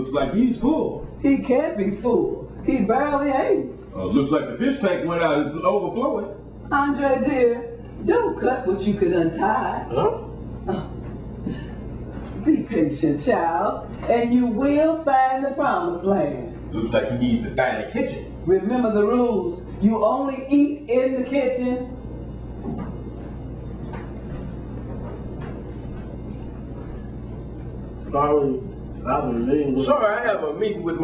Looks like he's full. He can't be full. He barely ate. Looks like the fish tank went out and overflowing. Andre, dear, don't cut what you could untie. Huh? Be patient, child, and you will find the promised land. Looks like he needs to find a kitchen. Remember the rules. You only eat in the kitchen. Sorry, I have a meeting with... Sorry, I have a meeting with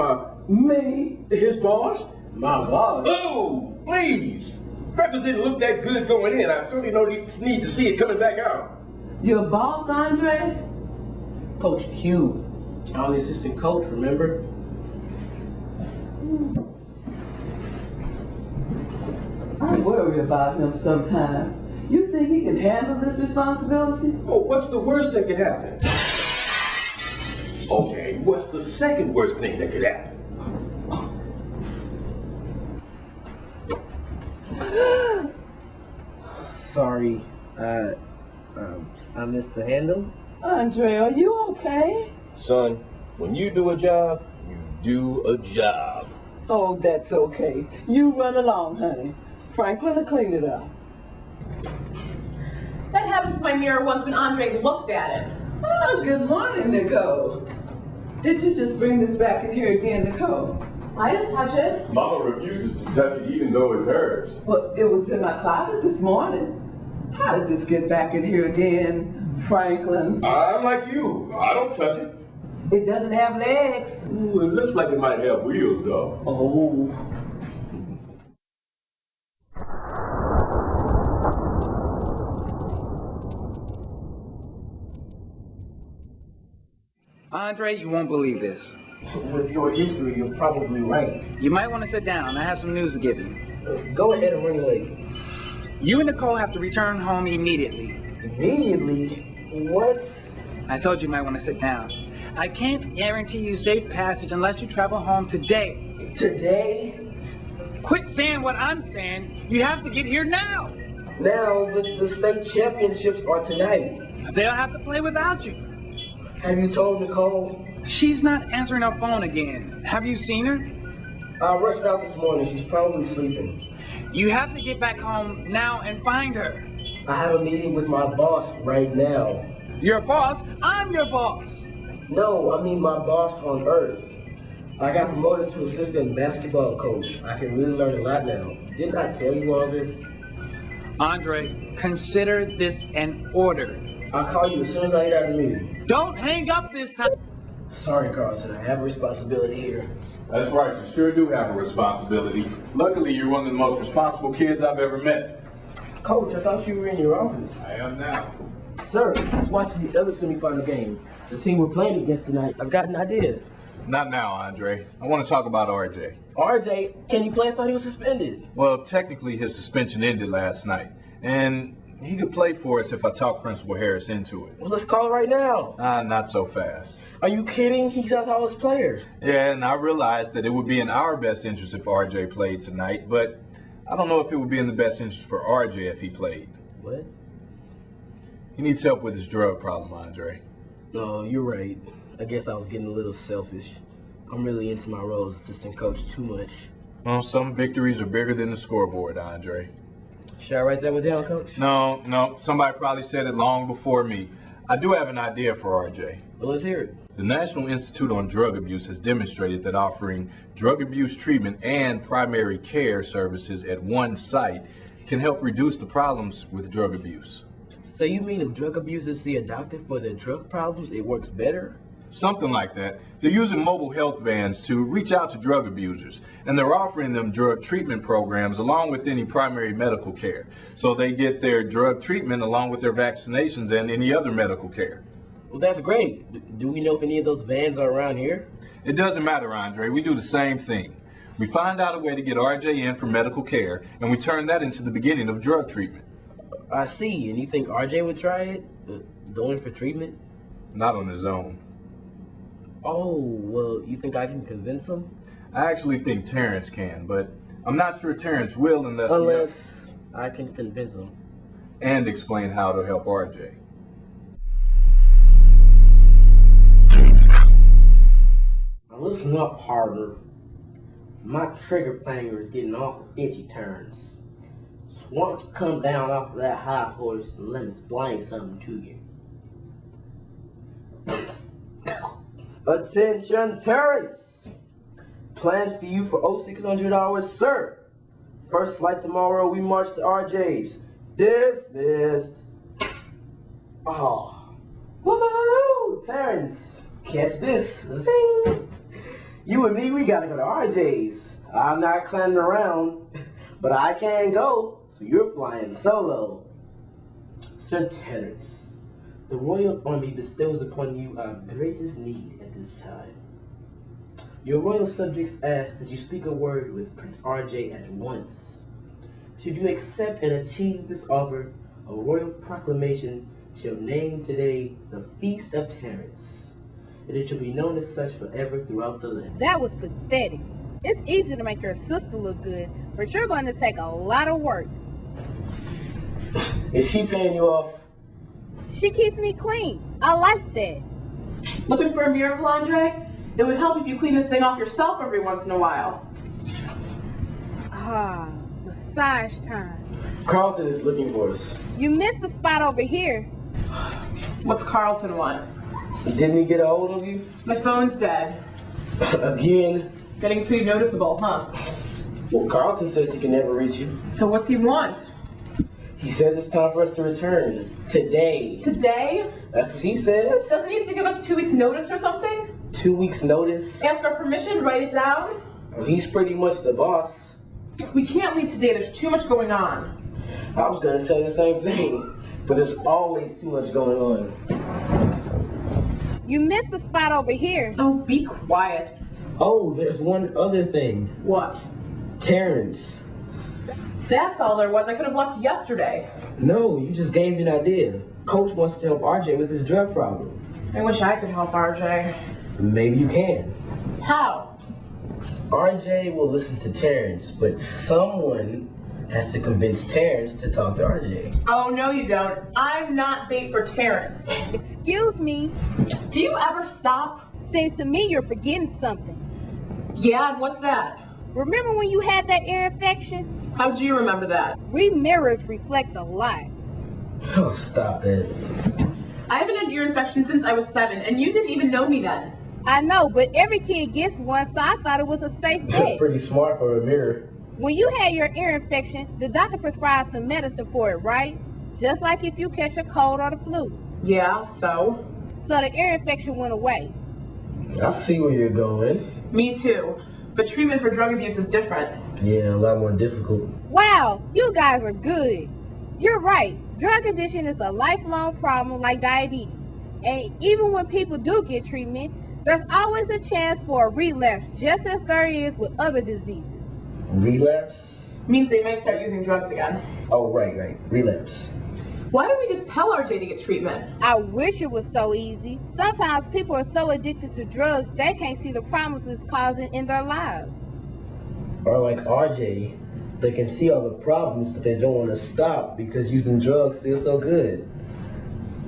his boss. My boss? Oh, please. Breakfast didn't look that good going in. I certainly don't need to see it coming back out. Your boss, Andre? Coach Q. I'm the assistant coach, remember? I worry about him sometimes. You think he can handle this responsibility? Oh, what's the worst that could happen? Okay, what's the second worst thing that could happen? Sorry, I missed the handle. Andre, are you okay? Son, when you do a job, you do a job. Oh, that's okay. You run along, honey. Franklin will clean it up. That happened to my mirror once when Andre looked at it. Oh, good morning, Nicole. Did you just bring this back in here again, Nicole? I didn't touch it. Mama refuses to touch it even though it's hers. Well, it was in my closet this morning. How did this get back in here again, Franklin? I'm like you. I don't touch it. It doesn't have legs. Ooh, it looks like it might have wheels, though. Oh. Andre, you won't believe this. With your history, you're probably right. You might want to sit down. I have some news to give you. Go ahead and running late. You and Nicole have to return home immediately. Immediately? What? I told you might want to sit down. I can't guarantee you safe passage unless you travel home today. Today? Quit saying what I'm saying. You have to get here now. Now, the state championships are tonight. They'll have to play without you. Have you told Nicole? She's not answering her phone again. Have you seen her? I rushed out this morning. She's probably sleeping. You have to get back home now and find her. I have a meeting with my boss right now. Your boss? I'm your boss. No, I mean my boss on Earth. I got promoted to assistant basketball coach. I can really learn a lot now. Didn't I tell you all this? Andre, consider this an order. I'll call you as soon as I get out of the meeting. Don't hang up this time. Sorry, Carlton. I have a responsibility here. That's right, you sure do have a responsibility. Luckily, you're one of the most responsible kids I've ever met. Coach, I thought you were in your office. I am now. Sir, I was watching the other semifinal game. The team we're playing against tonight. I've got an idea. Not now, Andre. I want to talk about RJ. RJ, can you play? I thought he was suspended. Well, technically, his suspension ended last night. And he could play for us if I talk Principal Harris into it. Well, let's call it right now. Not so fast. Are you kidding? He's our tallest player. Yeah, and I realized that it would be in our best interest if RJ played tonight, but I don't know if it would be in the best interest for RJ if he played. What? He needs help with his drug problem, Andre. No, you're right. I guess I was getting a little selfish. I'm really into my role as assistant coach too much. Well, some victories are bigger than the scoreboard, Andre. Should I write that one down, Coach? No. Somebody probably said it long before me. I do have an idea for RJ. Well, let's hear it. The National Institute on Drug Abuse has demonstrated that offering drug abuse treatment and primary care services at one site can help reduce the problems with drug abuse. So you mean if drug abusers see a doctor for their drug problems, it works better? Something like that. They're using mobile health vans to reach out to drug abusers, and they're offering them drug treatment programs along with any primary medical care. So they get their drug treatment along with their vaccinations and any other medical care. Well, that's great. Do we know if any of those vans are around here? It doesn't matter, Andre. We do the same thing. We find out a way to get RJ in for medical care, and we turn that into the beginning of drug treatment. I see. And you think RJ would try it? Going for treatment? Not on his own. Oh, well, you think I can convince him? I actually think Terrence can, but I'm not sure Terrence will unless I can convince him. And explain how to help RJ. Listen up, partner. My trigger finger is getting awful itchy turns. So why don't you come down off of that high horse and let me explain something to you. Attention, Terrence! Plans for you for 0600 hours, sir. First flight tomorrow, we march to RJ's. Dismissed. Oh. Woohoo! Terrence, catch this. Zing! You and me, we gotta go to RJ's. I'm not clowning around, but I can go, so you're flying solo. Sir Terrence, the Royal Army bestows upon you our greatest need at this time. Your royal subjects ask that you speak a word with Prince RJ at once. Should you accept and achieve this offer, a royal proclamation shall name today the Feast of Terrence, and it shall be known as such forever throughout the land. That was pathetic. It's easy to make your sister look good, but you're going to take a lot of work. Is she paying you off? She keeps me clean. I like that. Looking for a miracle, Andre? It would help if you clean this thing off yourself every once in a while. Ah, massage time. Carlton is looking for us. You missed the spot over here. What's Carlton want? Didn't he get a hold of you? My phone's dead. Again? Getting pretty noticeable, huh? Well, Carlton says he can never reach you. So what's he want? He says it's time for us to return. Today. Today? That's what he says. Doesn't he have to give us 2 weeks notice or something? 2 weeks notice. Ask our permission, write it down? Well, he's pretty much the boss. We can't leave today, there's too much going on. I was gonna say the same thing, but there's always too much going on. You missed the spot over here. Oh, be quiet. Oh, there's one other thing. What? Terrence. That's all there was. I could have left yesterday. No, you just gave me an idea. Coach wants to help RJ with his drug problem. I wish I could help RJ. Maybe you can. How? RJ will listen to Terrence, but someone has to convince Terrence to talk to RJ. Oh, no you don't. I'm not bait for Terrence. Excuse me. Do you ever stop? Seems to me you're forgetting something. Yeah, and what's that? Remember when you had that ear infection? How do you remember that? We mirrors reflect a lot. Oh, stop that. I haven't had ear infection since I was 7, and you didn't even know me then. I know, but every kid gets one, so I thought it was a safe bet. Pretty smart for a mirror. When you had your ear infection, the doctor prescribed some medicine for it, right? Just like if you catch a cold or the flu. Yeah, so? So the ear infection went away. I see where you're going. Me too. But treatment for drug abuse is different. Yeah, a lot more difficult. Wow, you guys are good. You're right. Drug addiction is a lifelong problem like diabetes. And even when people do get treatment, there's always a chance for a relapse, just as there is with other diseases. Relapse? Means they might start using drugs again. Oh, right. Relapse. Why don't we just tell RJ to get treatment? I wish it was so easy. Sometimes people are so addicted to drugs, they can't see the problems it's causing in their lives. Or like RJ, they can see all the problems, but they don't want to stop because using drugs feels so good.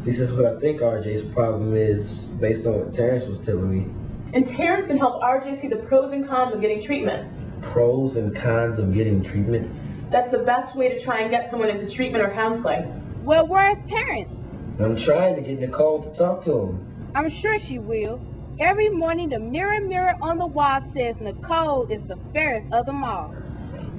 This is what I think RJ's problem is, based on what Terrence was telling me. And Terrence can help RJ see the pros and cons of getting treatment. Pros and cons of getting treatment? That's the best way to try and get someone into treatment or counseling. Well, where's Terrence? I'm trying to get Nicole to talk to him. I'm sure she will. Every morning, the mirror on the wall says Nicole is the fairest of them all.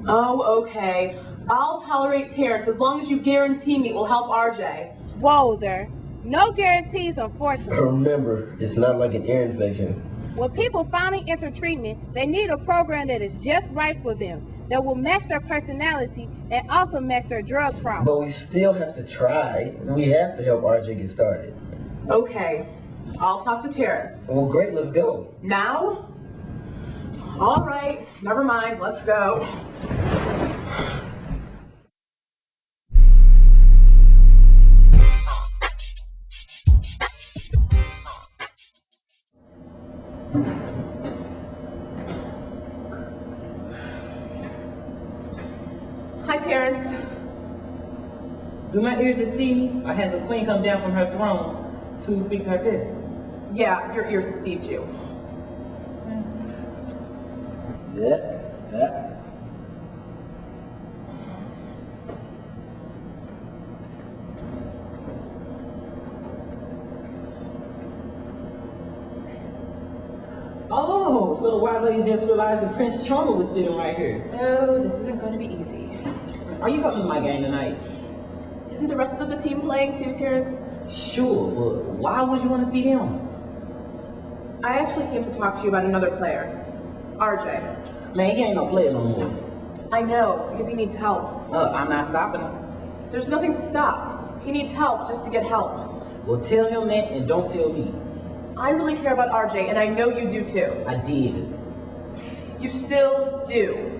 Oh, okay. I'll tolerate Terrence as long as you guarantee me it will help RJ. Whoa there. No guarantees, unfortunately. Remember, it's not like an ear infection. When people finally enter treatment, they need a program that is just right for them, that will match their personality and also match their drug problem. But we still have to try. We have to help RJ get started. Okay. I'll talk to Terrence. Well, great, let's go. Now? All right. Never mind. Let's go. Hi, Terrence. Do my ears deceive me, or has a queen come down from her throne to speak to her business? Yeah, your ears deceived you. Yeah. Oh, so the wise lady just realized that Prince Charming was sitting right here. Oh, this isn't going to be easy. Are you coming to my game tonight? Isn't the rest of the team playing too, Terrence? Sure, but why would you want to see them? I actually came to talk to you about another player, RJ. Man, he ain't no player no more. I know, because he needs help. I'm not stopping him. There's nothing to stop. He needs help just to get help. Well, tell him that and don't tell me. I really care about RJ, and I know you do too. I did. You still do.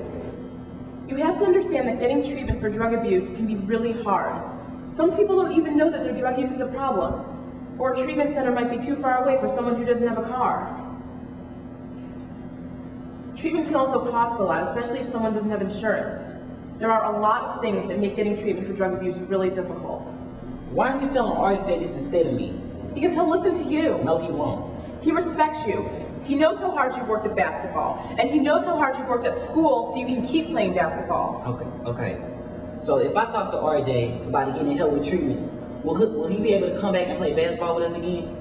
You have to understand that getting treatment for drug abuse can be really hard. Some people don't even know that their drug use is a problem. Or a treatment center might be too far away for someone who doesn't have a car. Treatment can also cost a lot, especially if someone doesn't have insurance. There are a lot of things that make getting treatment for drug abuse really difficult. Why aren't you telling RJ this instead of me? Because he'll listen to you. No, he won't. He respects you. He knows how hard you've worked at basketball, and he knows how hard you've worked at school so you can keep playing basketball. Okay. So if I talk to RJ about getting help with treatment, will he be able to come back and play basketball with us again?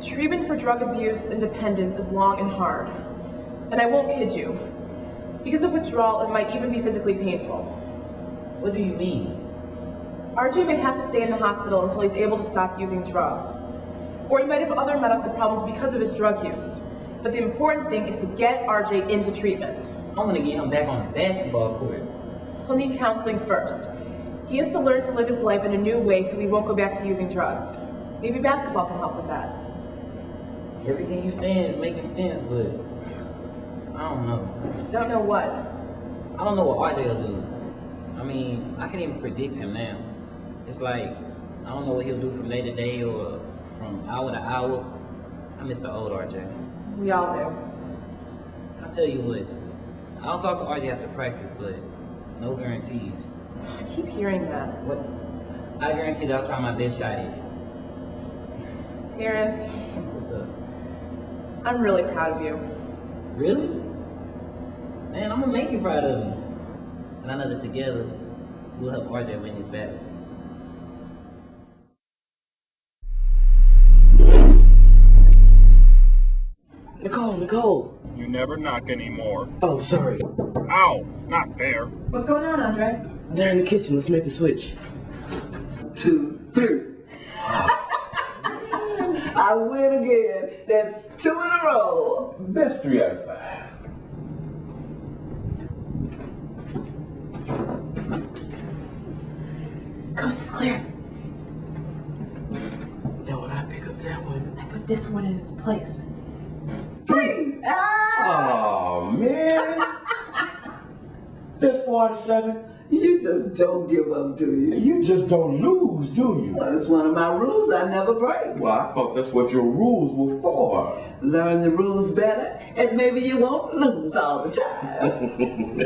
Treatment for drug abuse and dependence is long and hard. And I won't kid you. Because of withdrawal, it might even be physically painful. What do you mean? RJ may have to stay in the hospital until he's able to stop using drugs. Or he might have other medical problems because of his drug use. But the important thing is to get RJ into treatment. I want to get him back on the basketball court. He'll need counseling first. He has to learn to live his life in a new way so he won't go back to using drugs. Maybe basketball can help with that. Everything you're saying is making sense, but I don't know. Don't know what? I don't know what RJ will do. I mean, I can't even predict him now. It's like, I don't know what he'll do from day to day or from hour to hour. I miss the old RJ. We all do. I'll tell you what, I'll talk to RJ after practice, but no guarantees. I keep hearing that. What? I guarantee that I'll try my best shot at it. Terrence, What's up? I'm really proud of you. Really? Man, I'm gonna make you proud of me. And I know that together, we'll help RJ win this battle. Nicole. You never knock anymore. Oh, sorry. Ow! Not there. What's going on, Andre? They're in the kitchen. Let's make the switch. 2, 3. I win again. That's 2 in a row. That's 3 out of 5. Coast is clear. Now when I pick up that one. I put this one in its place. 3. Oh, man. That's 4 out of 7. You just don't give up, do you? You just don't lose, do you? Well, it's one of my rules I never break. Well, I thought that's what your rules were for. Learn the rules better, and maybe you won't lose all the time.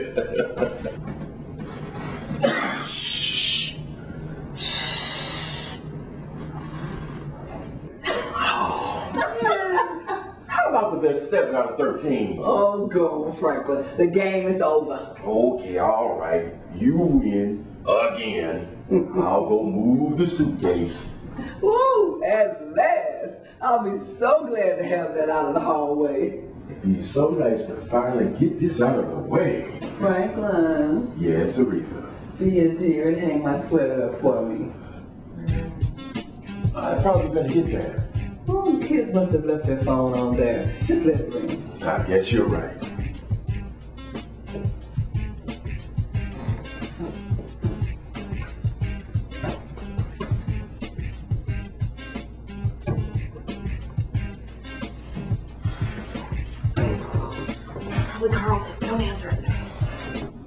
How about the best 7 out of 13? Oh, go, Franklin. The game is over. Okay, all right. You win again. I'll go move the suitcase. Woo! At last! I'll be so glad to have that out of the hallway. It'd be so nice to finally get this out of the way. Franklin, Yes, Aretha. be a dear and hang my sweater up for me. I'm probably gonna get that. Oh, the kids must have left their phone on there. Just let it ring. I guess you're right. Probably Carlton. Don't answer it.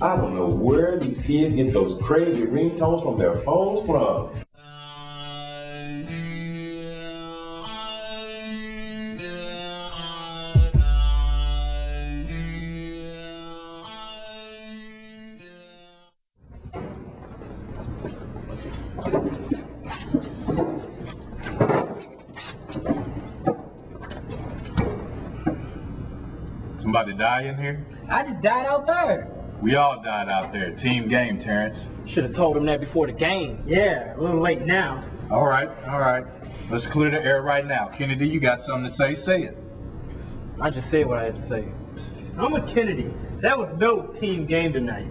I don't know where these kids get those crazy ringtones from their phones from. Somebody die in here? I just died out there. We all died out there. Team game, Terrence. Should have told him that before the game. Yeah, a little late now. All right. Let's clear the air right now. Kennedy, you got something to say? Say it. I just said what I had to say. I'm with Kennedy. That was no team game tonight.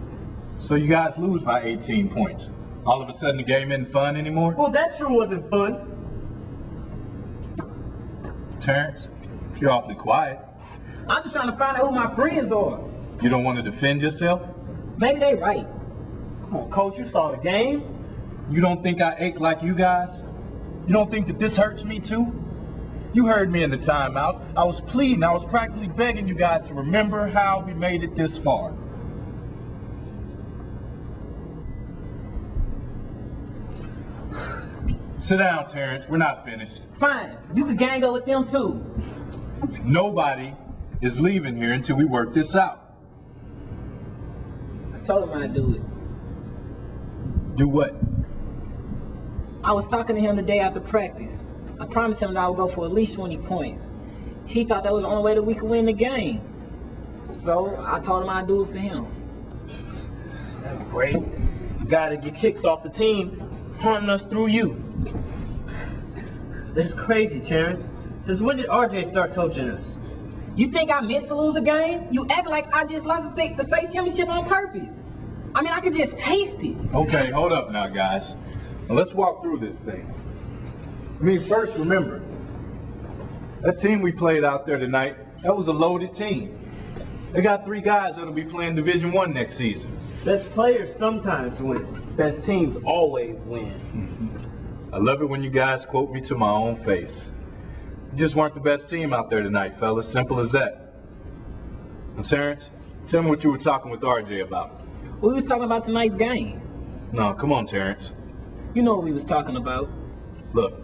So you guys lose by 18 points. All of a sudden the game isn't fun anymore? Well, that sure wasn't fun. Terrence, you're awfully quiet. I'm just trying to find out who my friends are. You don't want to defend yourself? Maybe they right. Come on, coach, you saw the game. You don't think I ache like you guys? You don't think that this hurts me too? You heard me in the timeouts. I was pleading, I was practically begging you guys to remember how we made it this far. Sit down, Terrence. We're not finished. Fine, you can gang up with them too. Nobody is leaving here until we work this out. I told him I'd do it. Do what? I was talking to him the day after practice. I promised him that I would go for at least 20 points. He thought that was the only way that we could win the game. So I told him I'd do it for him. That's great. You gotta get kicked off the team, haunting us through you. That's crazy, Terrence. Since when did RJ start coaching us? You think I meant to lose a game? You act like I just lost the state championship on purpose. I mean, I could just taste it. Okay, hold up now, guys. Now let's walk through this thing. I mean, first, remember, that team we played out there tonight, that was a loaded team. They got 3 guys that'll be playing Division I next season. Best players sometimes win. Best teams always win. I love it when you guys quote me to my own face. You just weren't the best team out there tonight, fellas. Simple as that. And Terrence, tell me what you were talking with RJ about. We was talking about tonight's game. No, come on, Terrence. You know what we was talking about. Look,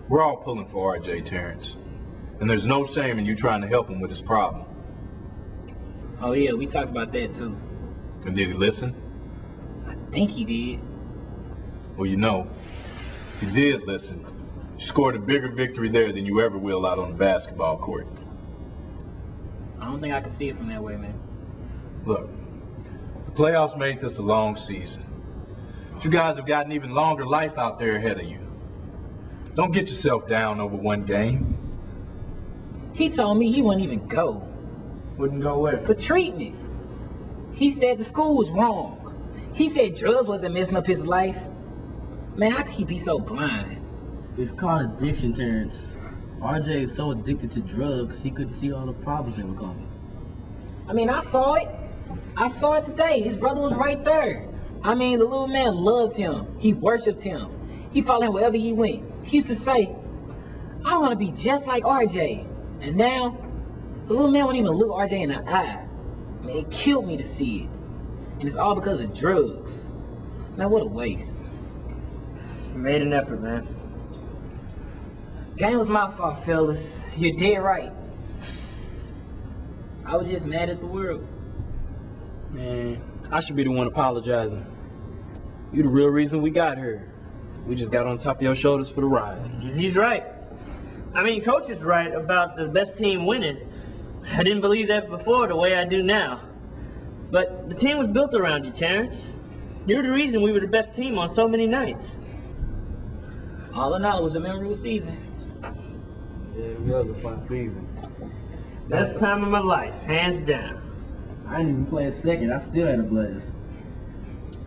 we're all pulling for RJ, Terrence. And there's no shame in you trying to help him with his problem. Oh yeah, we talked about that too. And did he listen? I think he did. Well, you know, if he did listen, you scored a bigger victory there than you ever will out on the basketball court. I don't think I can see it from that way, man. Look, the playoffs made this a long season. But you guys have got an even longer life out there ahead of you. Don't get yourself down over one game. He told me he wouldn't even go. Wouldn't go where? For treatment. He said the school was wrong. He said drugs wasn't messing up his life. Man, how could he be so blind? It's called addiction, Terrence. RJ is so addicted to drugs, he couldn't see all the problems they were causing. I mean, I saw it. I saw it today. His brother was right there. I mean, the little man loved him. He worshiped him. He followed him wherever he went. He used to say, I want to be just like RJ. And now, the little man wouldn't even look RJ in the eye. Man, it killed me to see it. And it's all because of drugs. Man, what a waste. You made an effort, man. Game was my fault, fellas. You're dead right. I was just mad at the world. Man, I should be the one apologizing. You the real reason we got here. We just got on top of your shoulders for the ride. He's right. I mean, Coach is right about the best team winning. I didn't believe that before the way I do now. But the team was built around you, Terrence. You're the reason we were the best team on so many nights. All in all, it was a memorable season. Yeah, it was a fun season. Best time of my life, hands down. I didn't even play a second. I still had a blast.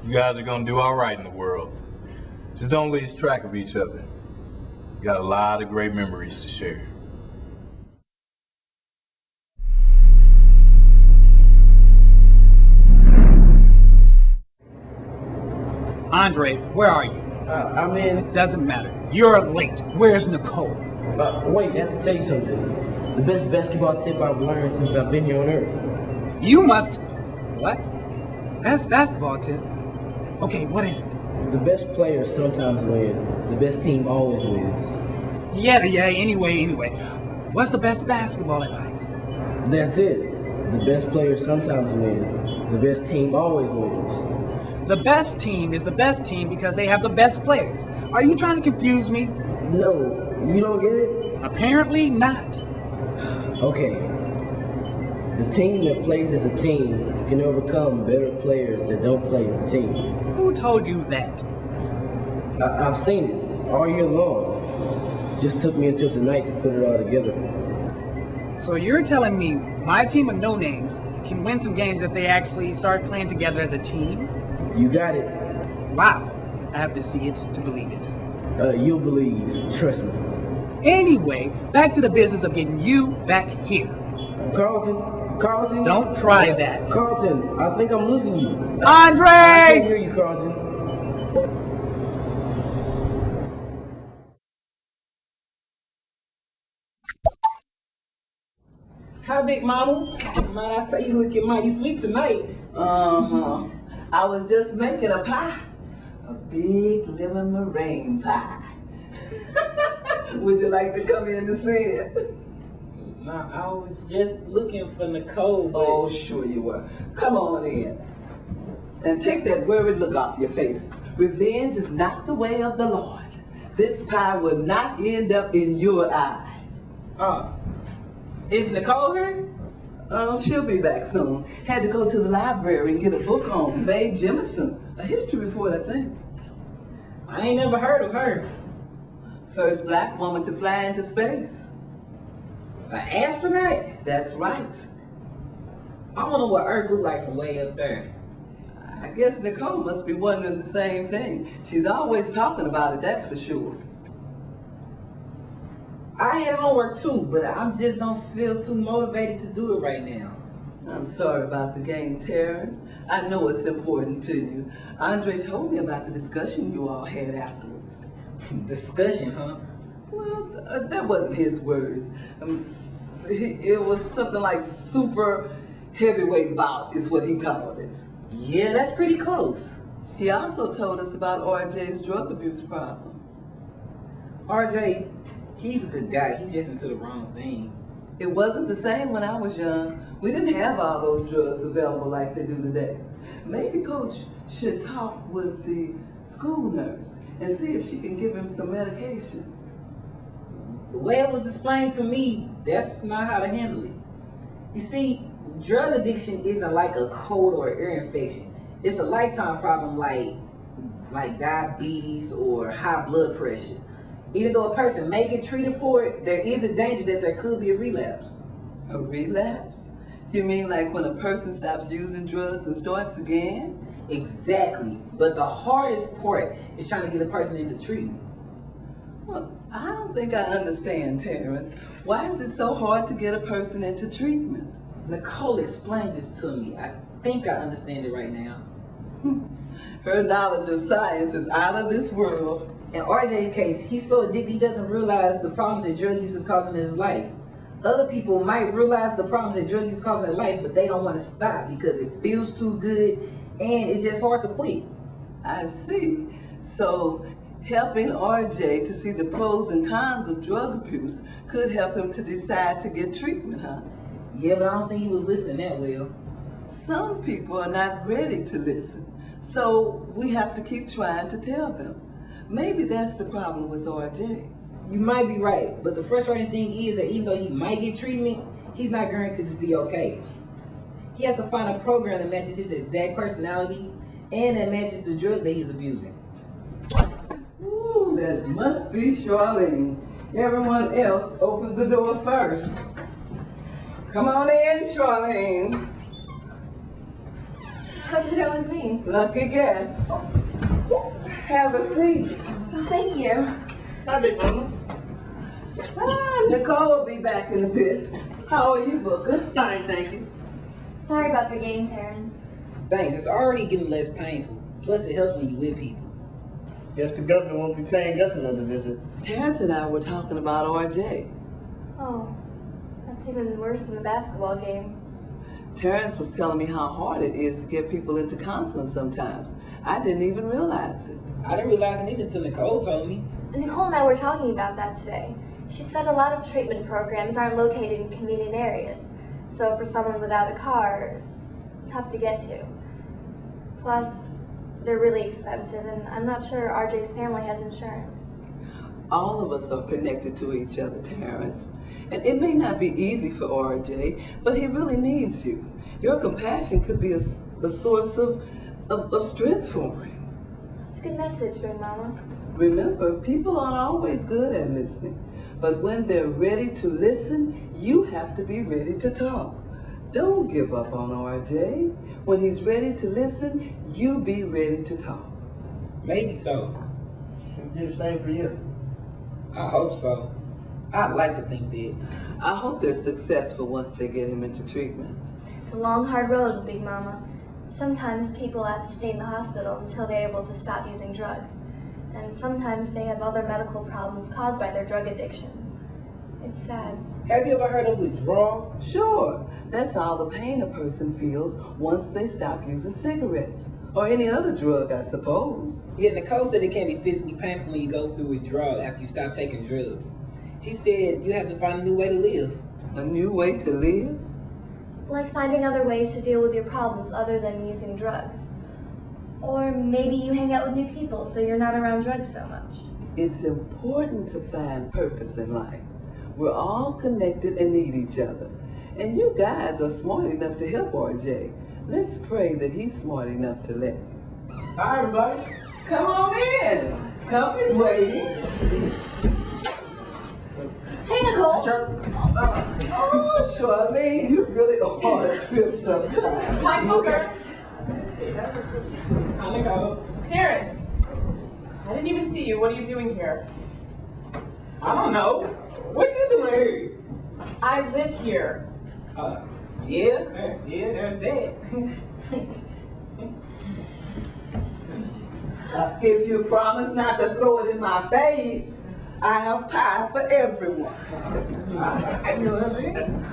You guys are gonna do all right in the world. Just don't lose track of each other. You got a lot of great memories to share. Andre, where are you? I'm in. Doesn't matter. You're late. Where's Nicole? Wait, I have to tell you something. The best basketball tip I've learned since I've been here on Earth. You must... What? Best basketball tip? Okay, what is it? The best players sometimes win. The best team always wins. Yeah, anyway. What's the best basketball advice? That's it. The best players sometimes win. The best team always wins. The best team is the best team because they have the best players. Are you trying to confuse me? No, you don't get it? Apparently not. Okay. The team that plays as a team can overcome better players that don't play as a team. Who told you that? I've seen it all year long. Just took me until tonight to put it all together. So you're telling me my team of no-names can win some games if they actually start playing together as a team? You got it. Wow. I have to see it to believe it. You'll believe, trust me. Anyway, back to the business of getting you back here. Carlton? Don't try that. Carlton, I think I'm losing you. Andre! I can't hear you, Carlton. Hi, Big Mama. Might I say you looking mighty sweet tonight? Uh-huh. I was just making a pie. A big lemon meringue pie. Would you like to come in to see it? Nah, I was just looking for Nicole. But... Oh, sure you were. Come on in. And take that worried look off your face. Revenge is not the way of the Lord. This pie will not end up in your eyes. Is Nicole here? Oh, she'll be back soon. Had to go to the library and get a book on Mae Jemison. A history report, I think. I ain't never heard of her. First black woman to fly into space. An astronaut? That's right. I wonder what Earth look like from way up there. I guess Nicole must be wondering the same thing. She's always talking about it, that's for sure. I had homework too, but I just don't feel too motivated to do it right now. I'm sorry about the game, Terrence. I know it's important to you. Andre told me about the discussion you all had afterwards. Discussion, huh? Well, that wasn't his words. It was something like super heavyweight bout is what he called it. Yeah, that's pretty close. He also told us about RJ's drug abuse problem. RJ, he's a good guy. He's just into the wrong thing. It wasn't the same when I was young. We didn't have all those drugs available like they do today. Maybe Coach should talk with the school nurse and see if she can give him some medication. The way it was explained to me, that's not how to handle it. You see, drug addiction isn't like a cold or ear infection. It's a lifetime problem like diabetes or high blood pressure. Even though a person may get treated for it, there is a danger that there could be a relapse. A relapse? You mean like when a person stops using drugs and starts again? Exactly. But the hardest part is trying to get a person into treatment. Well, I don't think I understand, Terrence. Why is it so hard to get a person into treatment? Nicole explained this to me. I think I understand it right now. Her knowledge of science is out of this world. In RJ's case, he's so addicted he doesn't realize the problems that drug use is causing in his life. Other people might realize the problems that drug use is causing in life, but they don't want to stop because it feels too good and it's just hard to quit. I see. So helping RJ to see the pros and cons of drug abuse could help him to decide to get treatment, huh? Yeah, but I don't think he was listening that well. Some people are not ready to listen, so we have to keep trying to tell them. Maybe that's the problem with RJ. You might be right, but the frustrating thing is that even though he might get treatment, he's not guaranteed to be okay. He has to find a program that matches his exact personality and that matches the drug that he's abusing. Ooh, that must be Charlene. Everyone else opens the door first. Come on in, Charlene. How'd you know it was me? Lucky guess. Have a seat. Oh, thank you. Hi, Big Mama. Nicole will be back in a bit. How are you, Booker? Fine, thank you. Sorry about the game, Terrence. Thanks, it's already getting less painful. Plus it helps when you with people. Guess the governor won't be paying us another visit. Terrence and I were talking about RJ. Oh, that's even worse than the basketball game. Terrence was telling me how hard it is to get people into counseling sometimes. I didn't even realize it. I didn't realize it either until Nicole told me. Nicole and I were talking about that today. She said a lot of treatment programs aren't located in convenient areas. So for someone without a car, it's tough to get to. Plus, they're really expensive, and I'm not sure RJ's family has insurance. All of us are connected to each other, Terrence. And it may not be easy for RJ, but he really needs you. Your compassion could be a source of strength for him. It's a good message, Big Mama. Remember, people aren't always good at listening. But when they're ready to listen, you have to be ready to talk. Don't give up on RJ. When he's ready to listen, you be ready to talk. Maybe so. Do the same for you. I hope so. I'd like to think that. I hope they're successful once they get him into treatment. It's a long, hard road, Big Mama. Sometimes people have to stay in the hospital until they're able to stop using drugs. And sometimes they have other medical problems caused by their drug addictions. It's sad. Have you ever heard of withdrawal? Sure, that's all the pain a person feels once they stop using cigarettes. Or any other drug, I suppose. Yeah, Nicole said it can be physically painful when you go through withdrawal after you stop taking drugs. She said you have to find a new way to live. A new way to live? Like finding other ways to deal with your problems other than using drugs. Or maybe you hang out with new people so you're not around drugs so much. It's important to find purpose in life. We're all connected and need each other. And you guys are smart enough to help RJ. Let's pray that he's smart enough to let you. Hi, everybody. Come on in. Company's waiting. Hey, Nicole! Oh, Charlene, you really are a trip sometimes. Hi, Booker. Hi, Nicole. Terrence. I didn't even see you. What are you doing here? I don't know. What you doing here? I live here. Yeah, there's that. If you promise not to throw it in my face, I have pie for everyone. I know what I mean.